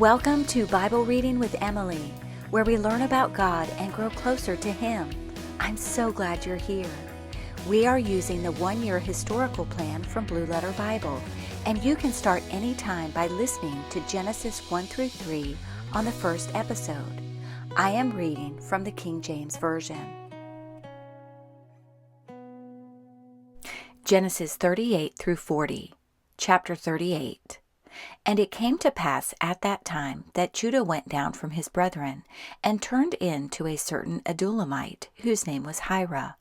Welcome to Bible Reading with Emily, where we learn about God and grow closer to Him. I'm so glad you're here. We are using the one-year historical plan from Blue Letter Bible, and you can start anytime by listening to Genesis 1 through 3 on the first episode. I am reading from the King James Version. Genesis 38 through 40, Chapter 38. And it came to pass at that time that Judah went down from his brethren, and turned in to a certain Adullamite, whose name was Hira.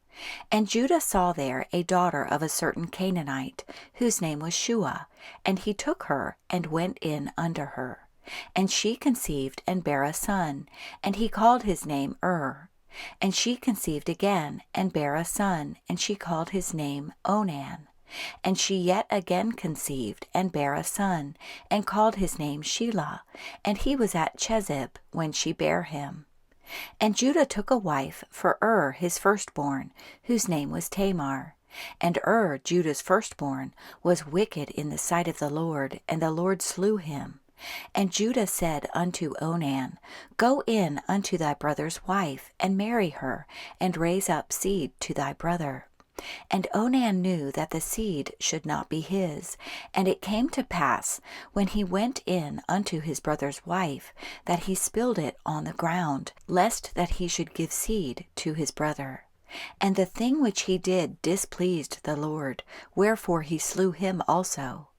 And Judah saw there a daughter of a certain Canaanite, whose name was Shua, and he took her, and went in unto her. And she conceived, and bare a son, and he called his name And she conceived again, and bare a son, and she called his name Onan. And she yet again conceived, and bare a son, and called his name Shelah, and he was at Chezib when she bare him. And Judah took a wife for his firstborn, whose name was Tamar. And Judah's firstborn, was wicked in the sight of the Lord, and the Lord slew him. And Judah said unto Onan, Go in unto thy brother's wife, and marry her, and raise up seed to thy brother. And Onan knew that the seed should not be his. And it came to pass, when he went in unto his brother's wife, that he spilled it on the ground, lest that he should give seed to his brother. And the thing which he did displeased the Lord, wherefore he slew him also.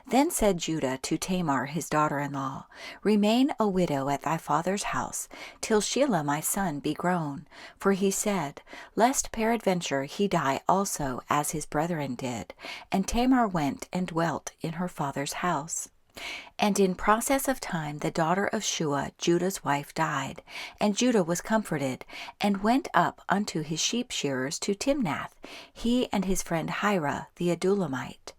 Then said Judah to Tamar his daughter-in-law, Remain a widow at thy father's house, till Shelah my son be grown. For he said, Lest peradventure he die also, as his brethren did. And Tamar went and dwelt in her father's house. And in process of time the daughter of Shua, Judah's wife, died. And Judah was comforted, and went up unto his sheep shearers to Timnath, he and his friend Hira the Adullamite.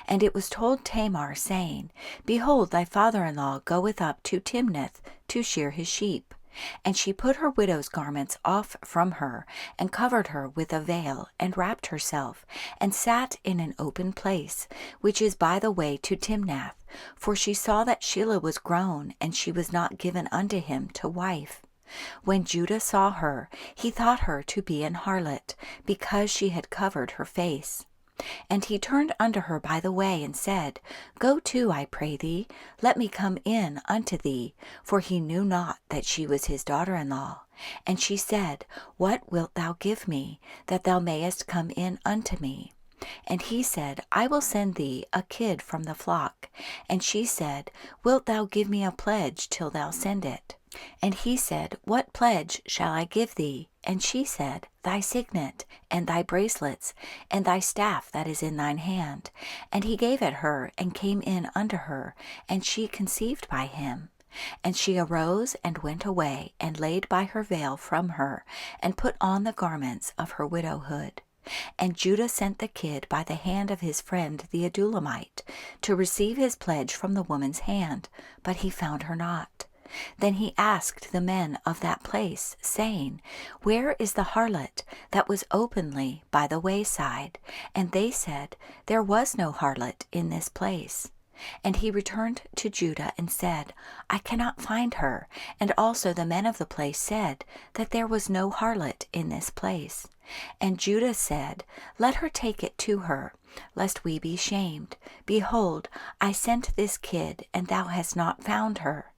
And it was told Tamar, saying, Behold, thy father-in-law goeth up to Timnath to shear his sheep. And she put her widow's garments off from her, and covered her with a veil, and wrapped herself, and sat in an open place, which is by the way to Timnath. For she saw that Shelah was grown, and she was not given unto him to wife. When Judah saw her, he thought her to be an harlot, because she had covered her face. And he turned unto her by the way, and said, Go to, I pray thee, let me come in unto thee. For he knew not that she was his daughter-in-law. And she said, What wilt thou give me, that thou mayest come in unto me? And he said, I will send thee a kid from the flock. And she said, Wilt thou give me a pledge till thou send it? And he said, What pledge shall I give thee? And she said, Thy signet, and thy bracelets, and thy staff that is in thine hand. And he gave it her, and came in unto her, and she conceived by him. And she arose, and went away, and laid by her veil from her, and put on the garments of her widowhood. And Judah sent the kid by the hand of his friend the Adullamite, to receive his pledge from the woman's hand, but he found her not. Then he asked the men of that place, saying, Where is the harlot that was openly by the wayside? And they said, There was no harlot in this place. And he returned to Judah and said, I cannot find her. And also the men of the place said that there was no harlot in this place. And Judah said, Let her take it to her, lest we be shamed. Behold, I sent this kid, and thou hast not found her.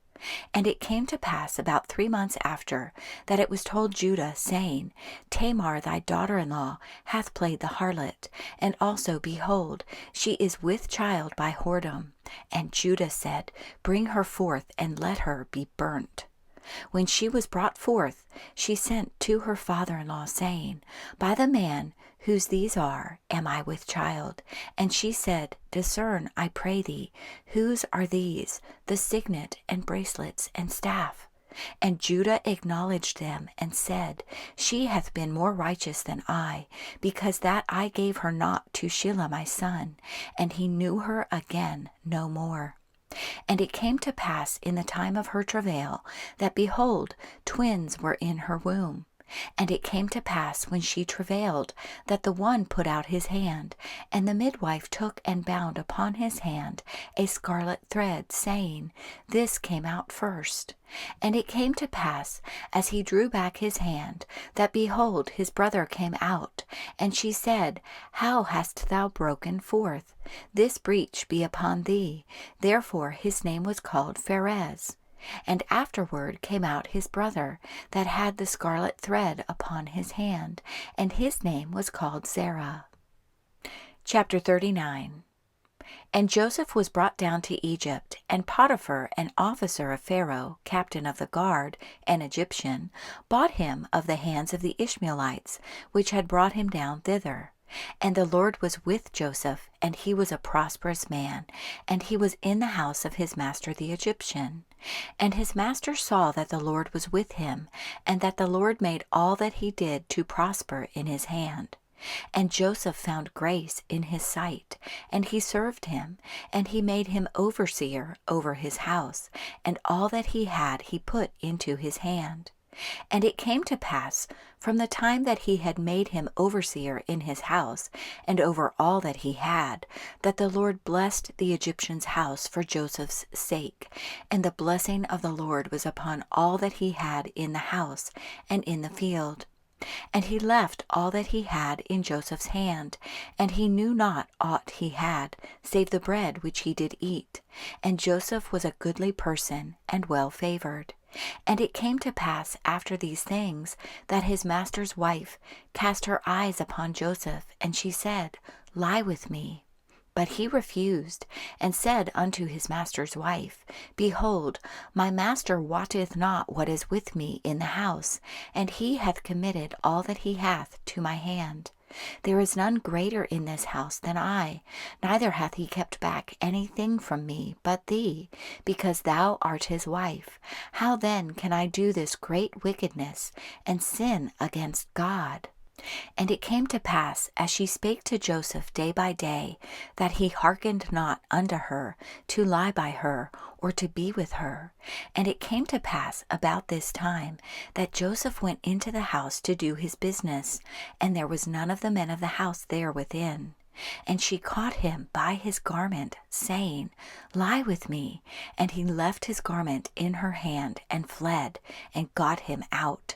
And it came to pass about 3 months after, that it was told Judah, saying, Tamar thy daughter-in-law hath played the harlot, and also, behold, she is with child by whoredom. And Judah said, Bring her forth, and let her be burnt. When she was brought forth, she sent to her father-in-law, saying, By the man whose these are, am I with child? And she said, Discern, I pray thee, whose are these, the signet, and bracelets, and staff? And Judah acknowledged them, and said, She hath been more righteous than I, because that I gave her not to Shelah my son. And he knew her again no more. And it came to pass in the time of her travail, that, behold, twins were in her womb. And it came to pass, when she travailed, that the one put out his hand, and the midwife took and bound upon his hand a scarlet thread, saying, This came out first. And it came to pass, as he drew back his hand, that, behold, his brother came out. And she said, How hast thou broken forth? This breach be upon thee. Therefore his name was called Pharez. And afterward came out his brother, that had the scarlet thread upon his hand, and his name was called Zerah. Chapter 39. And Joseph was brought down to Egypt, and Potiphar, an officer of Pharaoh, captain of the guard, an Egyptian, bought him of the hands of the Ishmaelites, which had brought him down thither. And the Lord was with Joseph, and he was a prosperous man, and he was in the house of his master the Egyptian. And his master saw that the Lord was with him, and that the Lord made all that he did to prosper in his hand. And Joseph found grace in his sight, and he served him, and he made him overseer over his house, and all that he had he put into his hand. And it came to pass, from the time that he had made him overseer in his house, and over all that he had, that the Lord blessed the Egyptian's house for Joseph's sake. And the blessing of the Lord was upon all that he had in the house and in the field. And he left all that he had in Joseph's hand, and he knew not aught he had, save the bread which he did eat. And Joseph was a goodly person, and well favored. And it came to pass after these things, that his master's wife cast her eyes upon Joseph, and she said, Lie with me. But he refused, and said unto his master's wife, Behold, my master wotteth not what is with me in the house, and he hath committed all that he hath to my hand. There is none greater in this house than I, neither hath he kept back anything from me but thee, because thou art his wife. How then can I do this great wickedness, and sin against God? And it came to pass, as she spake to Joseph day by day, that he hearkened not unto her to lie by her, or to be with her. And it came to pass about this time, that Joseph went into the house to do his business, and there was none of the men of the house there within. And she caught him by his garment, saying, Lie with me. And he left his garment in her hand, and fled, and got him out.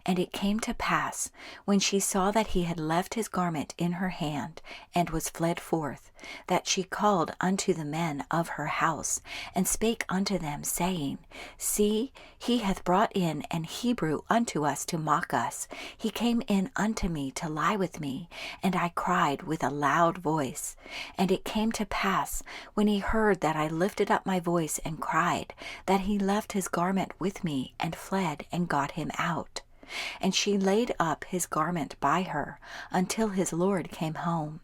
And it came to pass, when she saw that he had left his garment in her hand, and was fled forth, that she called unto the men of her house, and spake unto them, saying, See, he hath brought in an Hebrew unto us to mock us. He came in unto me to lie with me, and I cried with a loud voice. And it came to pass, when he heard that I lifted up my voice and cried, that he left his garment with me, and fled, and got him out. And she laid up his garment by her, until his lord came home.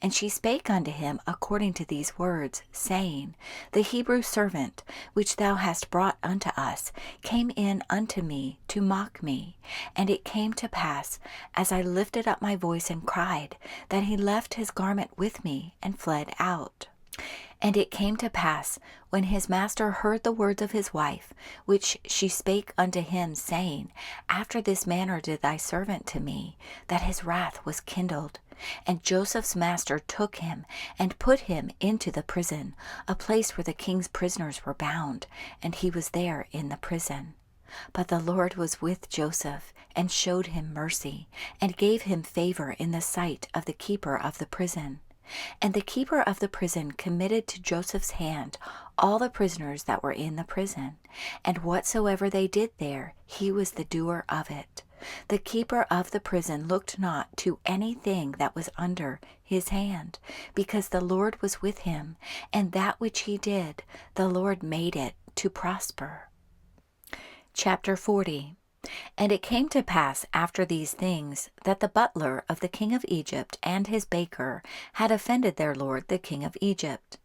And she spake unto him according to these words, saying, The Hebrew servant, which thou hast brought unto us, came in unto me to mock me. And it came to pass, as I lifted up my voice and cried, that he left his garment with me, and fled out. And it came to pass, when his master heard the words of his wife, which she spake unto him, saying, After this manner did thy servant to me, that his wrath was kindled. And Joseph's master took him, and put him into the prison, a place where the king's prisoners were bound, and he was there in the prison. But the Lord was with Joseph, and showed him mercy, and gave him favor in the sight of the keeper of the prison. And the keeper of the prison committed to Joseph's hand all the prisoners that were in the prison, and whatsoever they did there, he was the doer of it. The keeper of the prison looked not to anything that was under his hand, because the Lord was with him, and that which he did, the Lord made it to prosper. Chapter 40. And it came to pass after these things, that the butler of the king of Egypt and his baker had offended their lord the king of Egypt.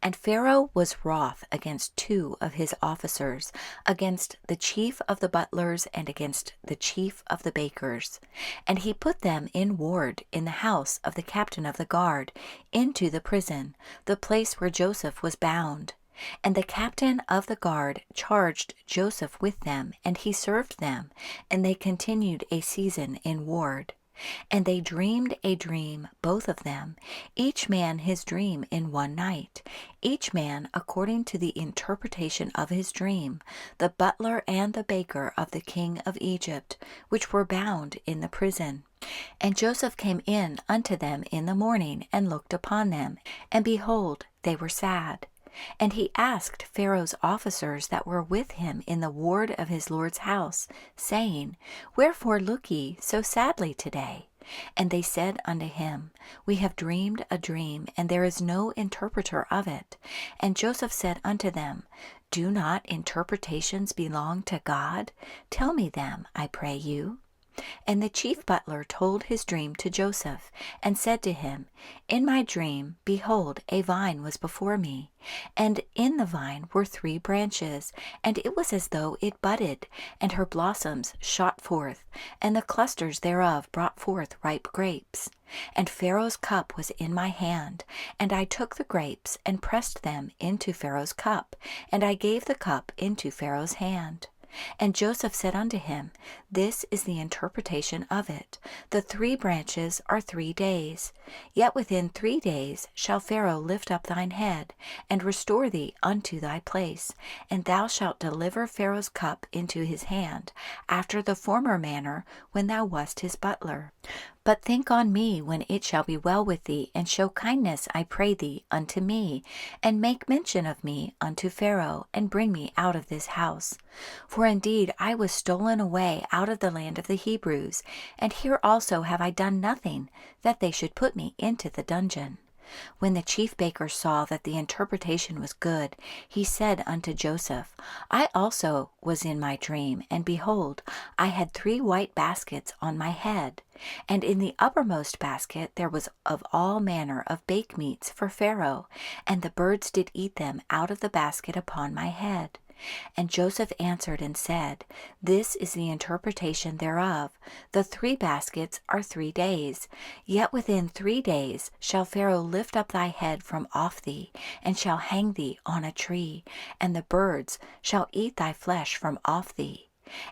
And Pharaoh was wroth against 2 of his officers, against the chief of the butlers and against the chief of the bakers. And he put them in ward in the house of the captain of the guard, into the prison, the place where Joseph was bound. And the captain of the guard charged Joseph with them, and he served them, and they continued a season in ward. And they dreamed a dream, both of them, each man his dream in one night, each man according to the interpretation of his dream, the butler and the baker of the king of Egypt, which were bound in the prison. And Joseph came in unto them in the morning, and looked upon them, and behold, they were sad. And he asked Pharaoh's officers that were with him in the ward of his lord's house, saying, Wherefore look ye so sadly today? And they said unto him, We have dreamed a dream, and there is no interpreter of it. And Joseph said unto them, Do not interpretations belong to God? Tell me them, I pray you. And the chief butler told his dream to Joseph, and said to him, In my dream, behold, a vine was before me, and in the vine were 3 branches, and it was as though it budded, and her blossoms shot forth, and the clusters thereof brought forth ripe grapes. And Pharaoh's cup was in my hand, and I took the grapes, and pressed them into Pharaoh's cup, and I gave the cup into Pharaoh's hand. And Joseph said unto him, This is the interpretation of it. The 3 branches are 3 days. Yet within 3 days shall Pharaoh lift up thine head, and restore thee unto thy place, and thou shalt deliver Pharaoh's cup into his hand, after the former manner when thou wast his butler. But think on me when it shall be well with thee, and show kindness, I pray thee, unto me, and make mention of me unto Pharaoh, and bring me out of this house. For indeed I was stolen away out of the land of the Hebrews, and here also have I done nothing, that they should put me into the dungeon. When the chief baker saw that the interpretation was good, he said unto Joseph, I also was in my dream, and behold, I had 3 white baskets on my head. And in the uppermost basket there was of all manner of bake meats for Pharaoh, and the birds did eat them out of the basket upon my head. And Joseph answered and said, This is the interpretation thereof. The 3 baskets are 3 days. Yet within 3 days shall Pharaoh lift up thy head from off thee, and shall hang thee on a tree, and the birds shall eat thy flesh from off thee.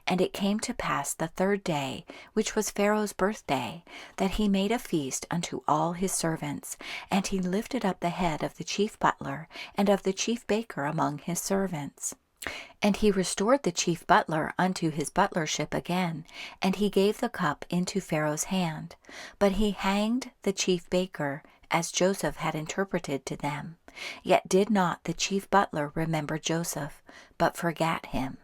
And it came to pass the 3rd day, which was Pharaoh's birthday, that he made a feast unto all his servants, and he lifted up the head of the chief butler and of the chief baker among his servants. And he restored the chief butler unto his butlership again, and he gave the cup into Pharaoh's hand. But he hanged the chief baker, as Joseph had interpreted to them. Yet did not the chief butler remember Joseph, but forgat him.